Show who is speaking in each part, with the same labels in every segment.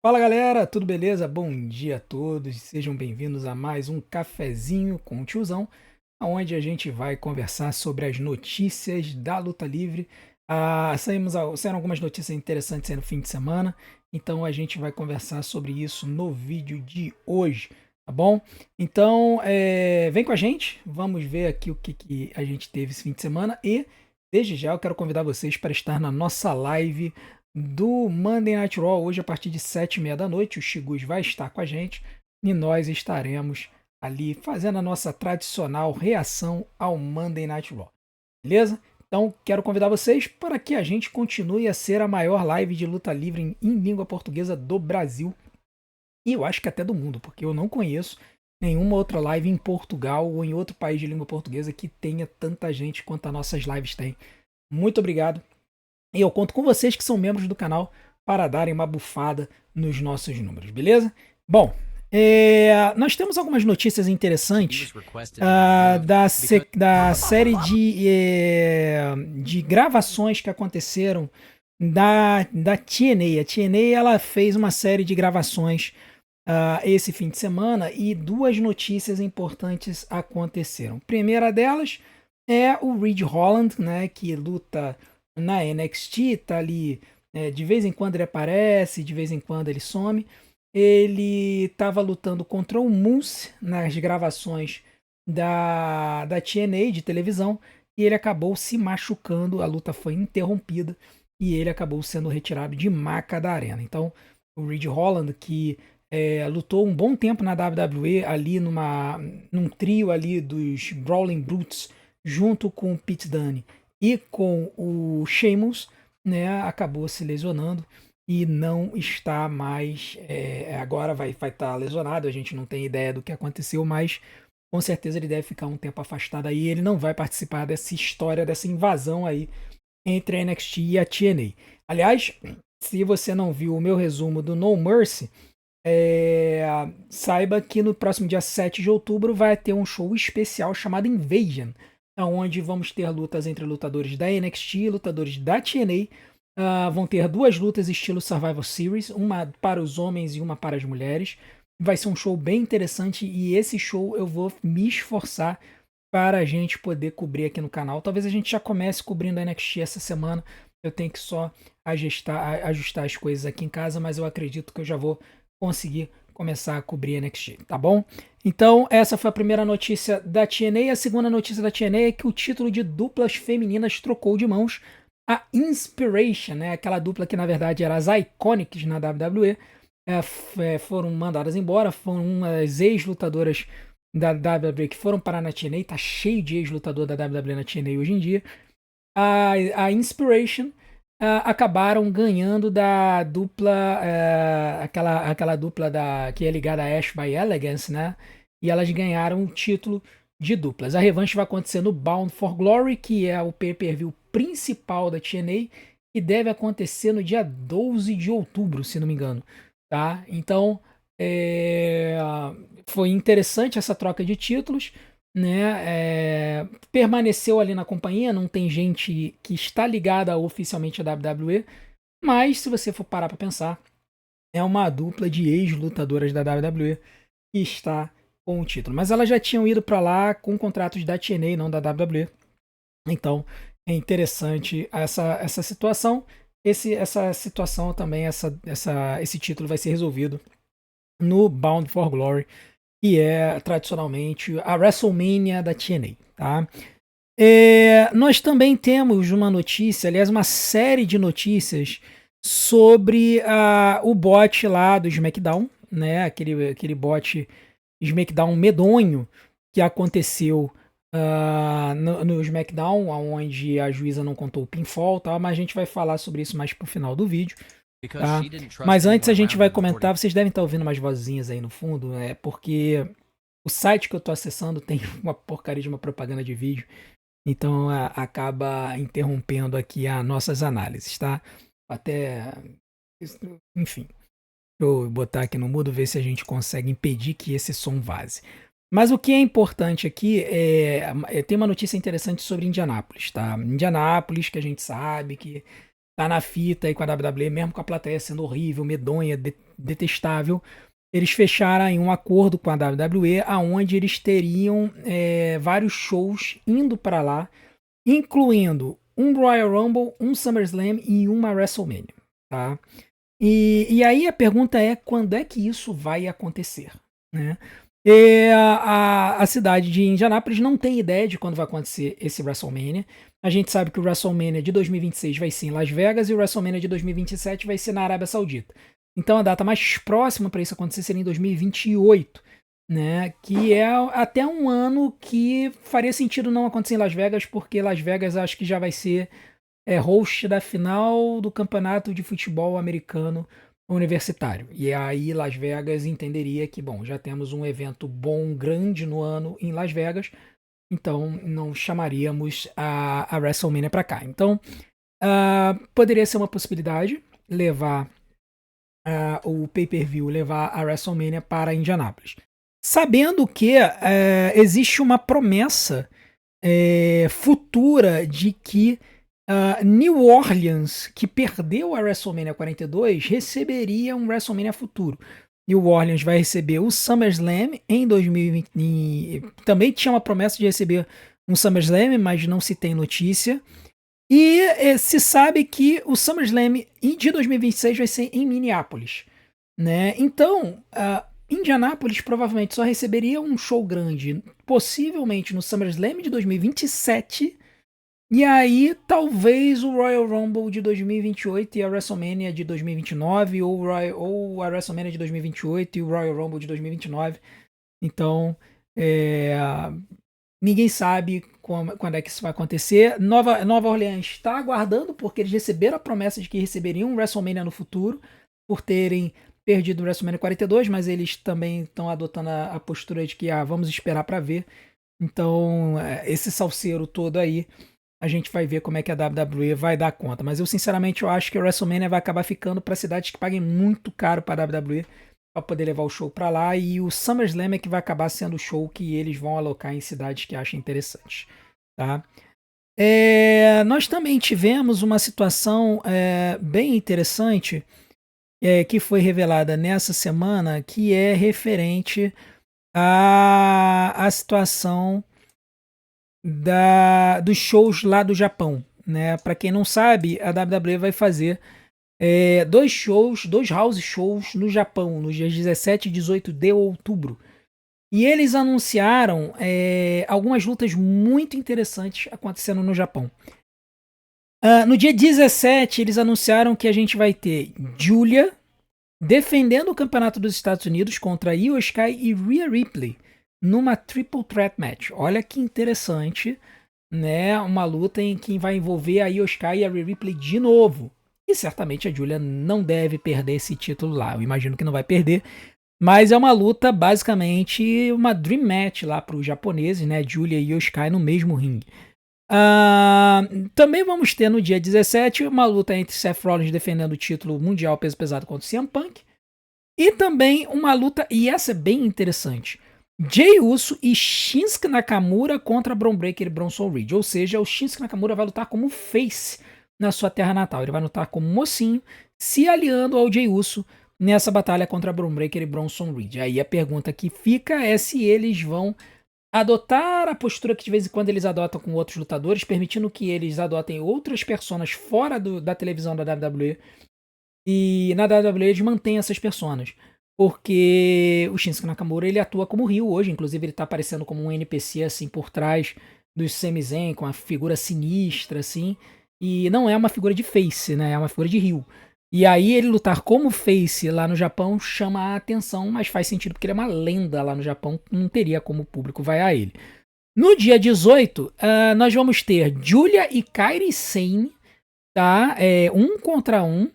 Speaker 1: Fala galera, tudo beleza? Bom dia a todos, sejam bem-vindos a mais um cafezinho com o tiozão, onde a gente vai conversar sobre as notícias da luta livre. Saíram algumas notícias interessantes aí no fim de semana, então a gente vai conversar sobre isso no vídeo de hoje, tá bom? Então, vem com a gente, vamos ver aqui o que a gente teve esse fim de semana e, desde já, eu quero convidar vocês para estar na nossa live do Monday Night Raw, hoje a partir de 7h30 da noite. O Shigus vai estar com a gente e nós estaremos ali fazendo a nossa tradicional reação ao Monday Night Raw. Beleza? Então, quero convidar vocês para que a gente continue a ser a maior live de luta livre em língua portuguesa do Brasil e eu acho que até do mundo, porque eu não conheço nenhuma outra live em Portugal ou em outro país de língua portuguesa que tenha tanta gente quanto as nossas lives têm. Muito obrigado. E eu conto com vocês que são membros do canal para darem uma bufada nos nossos números, beleza? Bom, nós temos algumas notícias interessantes da série de gravações que aconteceram da TNA. A TNA ela fez uma série de gravações esse fim de semana e duas notícias importantes aconteceram. A primeira delas é o Ridge Holland, né, que luta na NXT, tá ali, de vez em quando ele aparece, de vez em quando ele some. Ele estava lutando contra o Moose nas gravações da TNA de televisão e ele acabou se machucando, a luta foi interrompida e ele acabou sendo retirado de maca da arena. Então, o Ridge Holland, que lutou um bom tempo na WWE, ali num trio ali dos Brawling Brutes, junto com o Pete Dunne e com o Sheamus, né, acabou se lesionando e não está mais. Agora vai estar lesionado, a gente não tem ideia do que aconteceu, mas com certeza ele deve ficar um tempo afastado aí. Ele não vai participar dessa história, dessa invasão aí entre a NXT e a TNA. Aliás, se você não viu o meu resumo do No Mercy, saiba que no próximo dia 7 de outubro vai ter um show especial chamado Invasion, onde vamos ter lutas entre lutadores da NXT e lutadores da TNA. Vão ter duas lutas estilo Survival Series, uma para os homens e uma para as mulheres. Vai ser um show bem interessante e esse show eu vou me esforçar para a gente poder cobrir aqui no canal. Talvez a gente já comece cobrindo a NXT essa semana. Eu tenho que só ajustar as coisas aqui em casa, mas eu acredito que eu já vou conseguir começar a cobrir NXT, tá bom? Então, essa foi a primeira notícia da TNA. A segunda notícia da TNA é que o título de duplas femininas trocou de mãos. A Inspiration, né, aquela dupla que na verdade era as Iconics na WWE, foram mandadas embora. Foram umas ex-lutadoras da WWE que foram parar na TNA. Tá cheio de ex-lutador da WWE na TNA hoje em dia. A Inspiration acabaram ganhando da dupla, aquela dupla que é ligada a Ash by Elegance, né? E elas ganharam o título de duplas. A revanche vai acontecer no Bound for Glory, que é o pay-per-view principal da TNA, e deve acontecer no dia 12 de outubro, se não me engano. Tá? Então, foi interessante essa troca de títulos, né? Permaneceu ali na companhia, não tem gente que está ligada oficialmente à WWE, mas se você for parar para pensar, é uma dupla de ex-lutadoras da WWE que está com o título. Mas elas já tinham ido para lá com contratos da TNA, não da WWE. Então é interessante essa situação. Essa situação também, esse título vai ser resolvido no Bound for Glory, que é tradicionalmente a WrestleMania da TNA, tá? Nós também temos uma notícia, aliás, uma série de notícias sobre o bot lá do SmackDown, né? Aquele bot SmackDown medonho que aconteceu no SmackDown, onde a juíza não contou o pinfall, tá? Mas a gente vai falar sobre isso mais pro final do vídeo. Tá? Mas antes a gente vai comentar, vocês devem estar ouvindo umas vozinhas aí no fundo, porque o site que eu tô acessando tem uma porcaria de uma propaganda de vídeo, então acaba interrompendo aqui as nossas análises, tá? Até, enfim, deixa eu botar aqui no mudo, ver se a gente consegue impedir que esse som vaze. Mas o que é importante aqui tem uma notícia interessante sobre Indianápolis, tá? Indianápolis, que a gente sabe que tá na fita aí com a WWE, mesmo com a plateia sendo horrível, medonha, detestável. Eles fecharam aí um acordo com a WWE, aonde eles teriam vários shows indo para lá, incluindo um Royal Rumble, um SummerSlam e uma WrestleMania, tá? E aí a pergunta é quando é que isso vai acontecer, né? A cidade de Indianápolis não tem ideia de quando vai acontecer esse WrestleMania. A gente sabe que o WrestleMania de 2026 vai ser em Las Vegas e o WrestleMania de 2027 vai ser na Arábia Saudita. Então a data mais próxima para isso acontecer seria em 2028, né? Que é até um ano que faria sentido não acontecer em Las Vegas, porque Las Vegas acho que já vai ser host da final do campeonato de futebol americano universitário. E aí Las Vegas entenderia que, bom, já temos um evento bom, grande no ano em Las Vegas, então não chamaríamos a WrestleMania para cá. Então, poderia ser uma possibilidade levar o pay-per-view, levar a WrestleMania para Indianápolis. Sabendo que existe uma promessa futura de que New Orleans, que perdeu a WrestleMania 42, receberia um WrestleMania futuro. New Orleans vai receber o SummerSlam em 2020. Também tinha uma promessa de receber um SummerSlam, mas não se tem notícia. E se sabe que o SummerSlam de 2026 vai ser em Minneapolis, né? Então, Indianápolis provavelmente só receberia um show grande, possivelmente no SummerSlam de 2027. E aí, talvez o Royal Rumble de 2028 e a WrestleMania de 2029, ou a WrestleMania de 2028 e o Royal Rumble de 2029. Então, ninguém sabe quando é que isso vai acontecer. Nova Orleans está aguardando, porque eles receberam a promessa de que receberiam um WrestleMania no futuro, por terem perdido o WrestleMania 42, mas eles também estão adotando a postura de que vamos esperar para ver. Então, esse salseiro todo aí, a gente vai ver como é que a WWE vai dar conta. Mas eu, sinceramente, eu acho que a WrestleMania vai acabar ficando para cidades que paguem muito caro para a WWE para poder levar o show para lá. E o SummerSlam é que vai acabar sendo o show que eles vão alocar em cidades que achem interessantes. Tá? Nós também tivemos uma situação bem interessante que foi revelada nessa semana, que é referente à situação dos shows lá do Japão, né? Para quem não sabe, a WWE vai fazer dois house shows no Japão, nos dias 17 e 18 de outubro. E eles anunciaram algumas lutas muito interessantes acontecendo no Japão. No dia 17, eles anunciaram que a gente vai ter Giulia defendendo o campeonato dos Estados Unidos contra Io Sky e Rhea Ripley numa Triple Threat Match. Olha que interessante, né? Uma luta em que vai envolver a Io Sky e a Rhea Ripley de novo. E certamente a Giulia não deve perder esse título lá. Eu imagino que não vai perder. Mas é uma luta, basicamente, uma Dream Match lá para os japoneses, né? Giulia e Io Sky no mesmo ringue. Também vamos ter no dia 17 uma luta entre Seth Rollins defendendo o título mundial peso pesado contra o CM Punk. E também uma luta, e essa é bem interessante, Jey Uso e Shinsuke Nakamura contra Bron Breakker e Bronson Reed. Ou seja, o Shinsuke Nakamura vai lutar como face na sua terra natal. Ele vai lutar como mocinho, se aliando ao Jey Uso nessa batalha contra Bron Breakker e Bronson Reed. Aí a pergunta que fica é se eles vão adotar a postura que de vez em quando eles adotam com outros lutadores, permitindo que eles adotem outras personas fora da televisão da WWE. E na WWE eles mantêm essas personas. Porque o Shinsuke Nakamura, ele atua como heel hoje, inclusive ele tá aparecendo como um NPC assim por trás dos Sami Zayn, com uma figura sinistra assim, e não é uma figura de face, né? É uma figura de heel. E aí ele lutar como face lá no Japão chama a atenção, mas faz sentido porque ele é uma lenda lá no Japão, não teria como o público vai a ele. No dia 18, nós vamos ter Giulia e Kairi Sane, tá? 1 contra 1.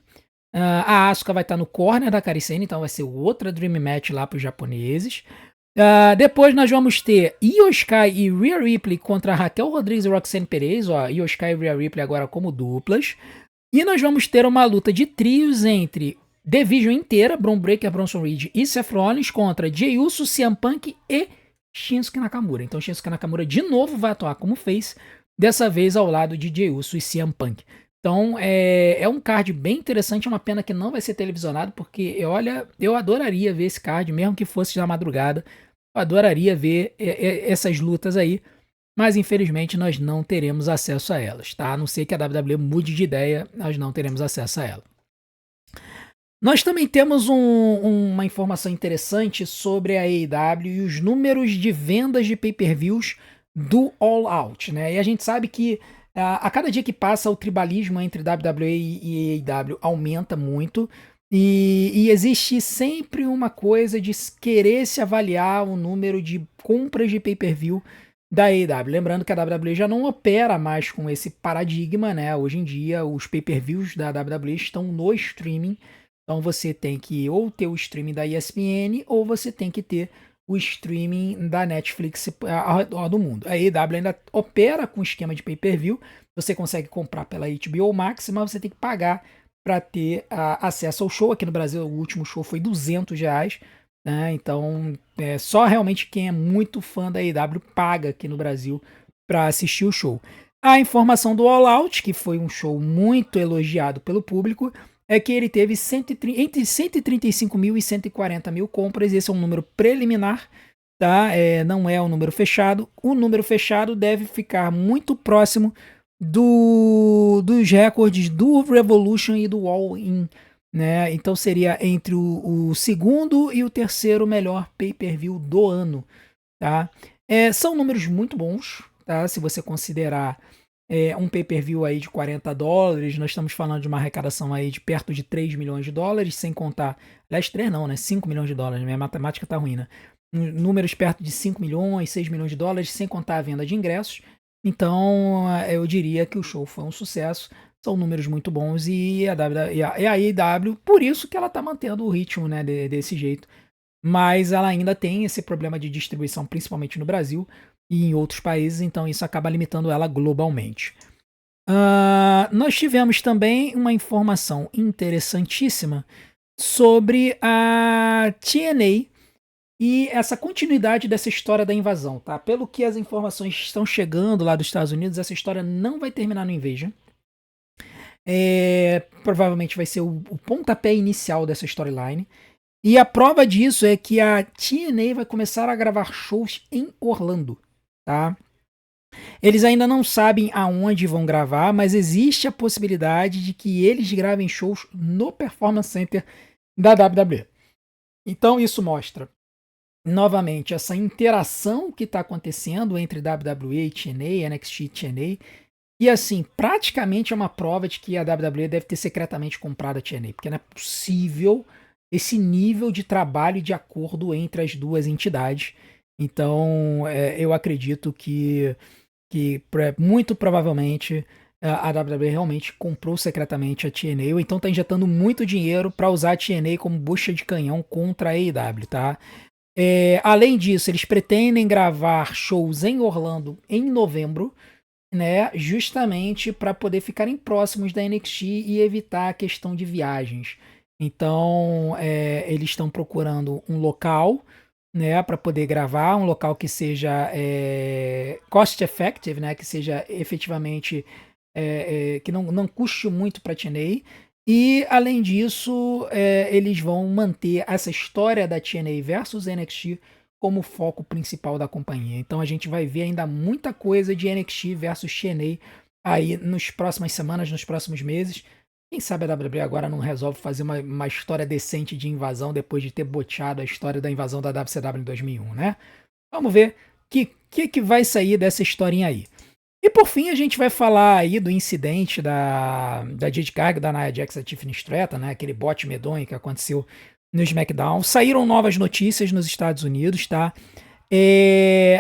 Speaker 1: A Asuka vai estar no corner da Kairi Sane, então vai ser outra Dream Match lá para os japoneses. Depois nós vamos ter Io Sky e Rhea Ripley contra Raquel Rodrigues e Roxanne Perez. Io Sky e Rhea Ripley agora como duplas. E nós vamos ter uma luta de trios entre Division inteira, Bron Breakker, Bronson Reed e Seth Rollins contra Jey Uso, CM Punk e Shinsuke Nakamura. Então Shinsuke Nakamura de novo vai atuar como face, dessa vez ao lado de Jey Uso e CM Punk. Então é um card bem interessante, é uma pena que não vai ser televisionado, porque olha, eu adoraria ver esse card, mesmo que fosse na madrugada. Eu adoraria ver essas lutas aí, mas infelizmente nós não teremos acesso a elas, tá? A não ser que a WWE mude de ideia, nós não teremos acesso a ela. Nós também temos uma informação interessante sobre a AEW e os números de vendas de pay-per-views do All Out, né? E a gente sabe que a cada dia que passa o tribalismo entre WWE e AEW aumenta muito e existe sempre uma coisa de querer se avaliar o número de compras de pay-per-view da AEW. Lembrando que a WWE já não opera mais com esse paradigma, né? Hoje em dia os pay-per-views da WWE estão no streaming. Então você tem que ou ter o streaming da ESPN ou você tem que ter o streaming da Netflix ao redor do mundo. A AEW ainda opera com esquema de pay-per-view. Você consegue comprar pela HBO Max, mas você tem que pagar para ter acesso ao show. Aqui no Brasil, o último show foi R$ 200, né? Então, só realmente quem é muito fã da AEW paga aqui no Brasil para assistir o show. A informação do All Out, que foi um show muito elogiado pelo público, é que ele teve entre 135 mil e 140 mil compras. Esse é um número preliminar, tá? Não é um número fechado. O número fechado deve ficar muito próximo dos recordes do Revolution e do All In, né? Então seria entre o segundo e o terceiro melhor pay-per-view do ano, tá? São números muito bons, tá? Se você considerar um pay-per-view aí de $40, nós estamos falando de uma arrecadação aí de perto de $3 milhões, sem contar, aliás, 3 não, né? $5 milhões, minha matemática tá ruim, né? Números perto de 5 milhões, $6 milhões, sem contar a venda de ingressos. Então, eu diria que o show foi um sucesso, são números muito bons e a AEW, por isso que ela tá mantendo o ritmo, né, desse jeito. Mas ela ainda tem esse problema de distribuição, principalmente no Brasil e em outros países, então isso acaba limitando ela globalmente. Nós tivemos também uma informação interessantíssima sobre a TNA e essa continuidade dessa história da invasão, tá? Pelo que as informações estão chegando lá dos Estados Unidos, essa história não vai terminar no Invasion. Provavelmente vai ser o pontapé inicial dessa storyline. E a prova disso é que a TNA vai começar a gravar shows em Orlando, tá? Eles ainda não sabem aonde vão gravar, mas existe a possibilidade de que eles gravem shows no Performance Center da WWE. Então isso mostra novamente essa interação que está acontecendo entre WWE e TNA, NXT e TNA. E assim, praticamente é uma prova de que a WWE deve ter secretamente comprado a TNA, porque não é possível esse nível de trabalho e de acordo entre as duas entidades. Então, eu acredito que muito provavelmente a WWE realmente comprou secretamente a TNA, ou então está injetando muito dinheiro para usar a TNA como bucha de canhão contra a AEW, tá? Além disso, eles pretendem gravar shows em Orlando em novembro, né, justamente para poder ficarem próximos da NXT e evitar a questão de viagens. Então, eles estão procurando um local, né, para poder gravar, um local que seja cost effective, né, que seja efetivamente que não custe muito para a TNA. E, além disso, eles vão manter essa história da TNA versus NXT como foco principal da companhia. Então a gente vai ver ainda muita coisa de NXT versus TNA aí nas próximas semanas, nos próximos meses. Quem sabe a WWE agora não resolve fazer uma história decente de invasão depois de ter boteado a história da invasão da WCW em 2001, né? Vamos ver o que vai sair dessa historinha aí. E por fim a gente vai falar aí do incidente da Jade Cargill, da Nia Jax e da Tiffany Stratton, né? Aquele bote medonho que aconteceu no SmackDown. Saíram novas notícias nos Estados Unidos, tá?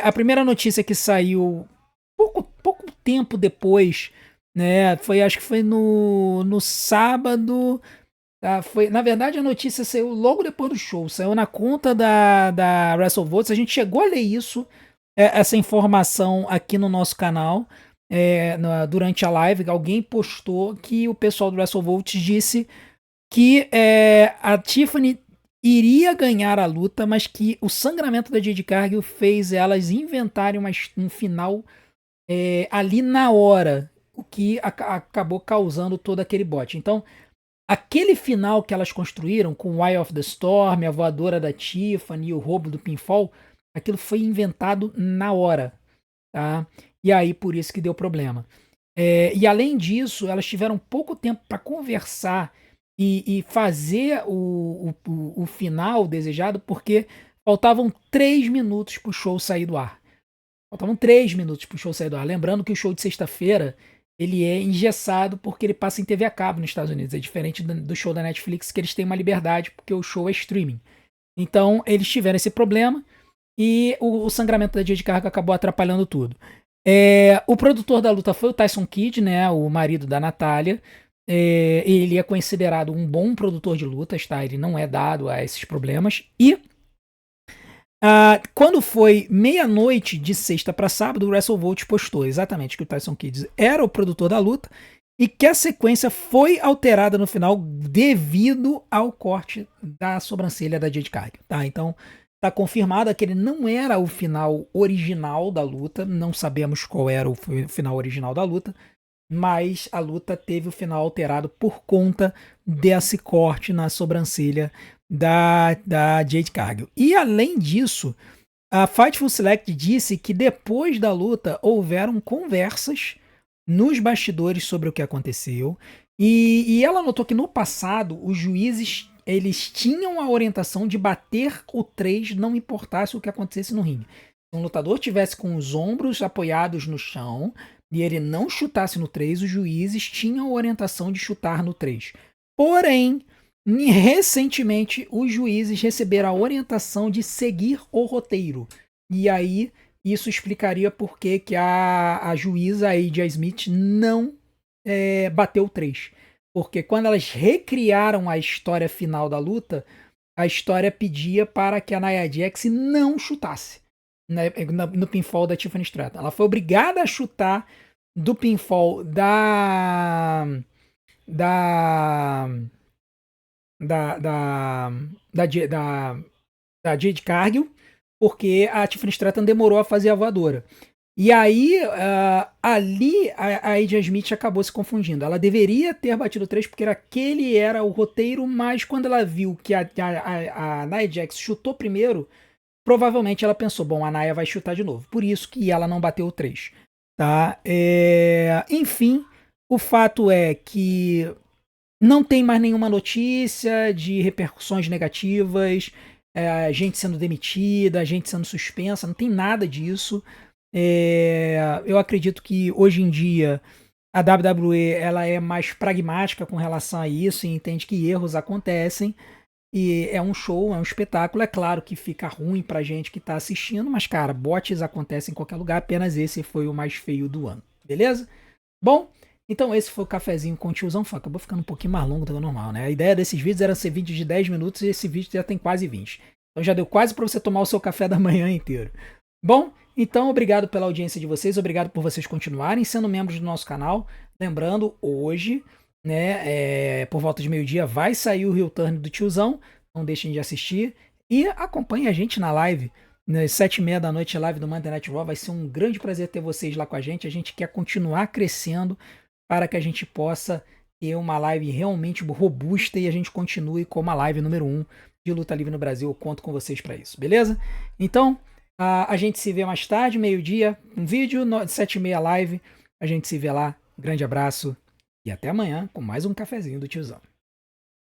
Speaker 1: A primeira notícia que saiu pouco tempo depois, né? Acho que foi no sábado. Tá? Na verdade, a notícia saiu logo depois do show. Saiu na conta da WrestleVotes. A gente chegou a ler isso, essa informação aqui no nosso canal. Durante a live, alguém postou que o pessoal do WrestleVotes disse que a Tiffany iria ganhar a luta, mas que o sangramento da Jade Cargill fez elas inventarem um final ali na hora. o que acabou causando todo aquele bote. Então, aquele final que elas construíram com o Eye of the Storm, a voadora da Tiffany e o roubo do pinfall, aquilo foi inventado na hora, tá? E aí por isso que deu problema. E além disso, elas tiveram pouco tempo para conversar e fazer o final desejado, porque faltavam 3 minutos para o show sair do ar. Faltavam 3 minutos para o show sair do ar. Lembrando que o show de sexta-feira ele é engessado porque ele passa em TV a cabo nos Estados Unidos. É diferente do show da Netflix, que eles têm uma liberdade porque o show é streaming. Então, eles tiveram esse problema e o sangramento da Jade Cargill acabou atrapalhando tudo. O produtor da luta foi o Tyson Kidd, né, o marido da Natália. Ele é considerado um bom produtor de lutas, tá? Ele não é dado a esses problemas. E quando foi meia-noite de sexta para sábado, o WrestleVolt postou exatamente que o Tyson Kidd era o produtor da luta e que a sequência foi alterada no final devido ao corte da sobrancelha da Jade Cargill, tá? Então, tá confirmado que ele não era o final original da luta, não sabemos qual era o final original da luta, mas a luta teve o final alterado por conta desse corte na sobrancelha da Jade Cargill. E além disso, a Fightful Select disse que depois da luta houveram conversas nos bastidores sobre o que aconteceu. E ela notou que no passado os juízes eles tinham a orientação de bater o 3, não importasse o que acontecesse no ringue. Se um lutador tivesse com os ombros apoiados no chão e ele não chutasse no 3, os juízes tinham a orientação de chutar no 3. Porém, recentemente, os juízes receberam a orientação de seguir o roteiro. E aí, isso explicaria por que a juíza AJ Smith não bateu o 3. Porque quando elas recriaram a história final da luta, a história pedia para que a Nia Jax não chutasse no pinfall da Tiffany Stratton. Ela foi obrigada a chutar do pinfall da Jade Cargill, porque a Tiffany Stratton demorou a fazer a voadora. E aí, ali, a AJ Smith acabou se confundindo. Ela deveria ter batido 3, porque aquele era o roteiro, mas quando ela viu que a Nia Jax chutou primeiro, provavelmente ela pensou, bom, a Nia vai chutar de novo. Por isso que ela não bateu o 3. Tá? Enfim, o fato é que não tem mais nenhuma notícia de repercussões negativas, gente sendo demitida, gente sendo suspensa, não tem nada disso. Eu acredito que hoje em dia a WWE ela é mais pragmática com relação a isso e entende que erros acontecem. E é um show, é um espetáculo. É claro que fica ruim pra gente que tá assistindo, mas, cara, botes acontecem em qualquer lugar. Apenas esse foi o mais feio do ano, beleza? Bom, então esse foi o cafezinho com o tiozão. Acabou ficando um pouquinho mais longo do que o normal, né? A ideia desses vídeos era ser vídeos de 10 minutos e esse vídeo já tem quase 20. Então já deu quase para você tomar o seu café da manhã inteiro. Bom, então obrigado pela audiência de vocês, obrigado por vocês continuarem sendo membros do nosso canal. Lembrando, hoje, né, por volta de meio-dia vai sair o return do tiozão, não deixem de assistir e acompanhe a gente na live, nas 7h30 da noite, a live do Monday Night Raw. Vai ser um grande prazer ter vocês lá com a gente quer continuar crescendo para que a gente possa ter uma live realmente robusta e a gente continue como a live número 1 de luta livre no Brasil. Eu conto com vocês para isso, beleza? Então, a gente se vê mais tarde, meio-dia, um vídeo, 7h30 live. A gente se vê lá. Grande abraço e até amanhã com mais um cafezinho do tiozão.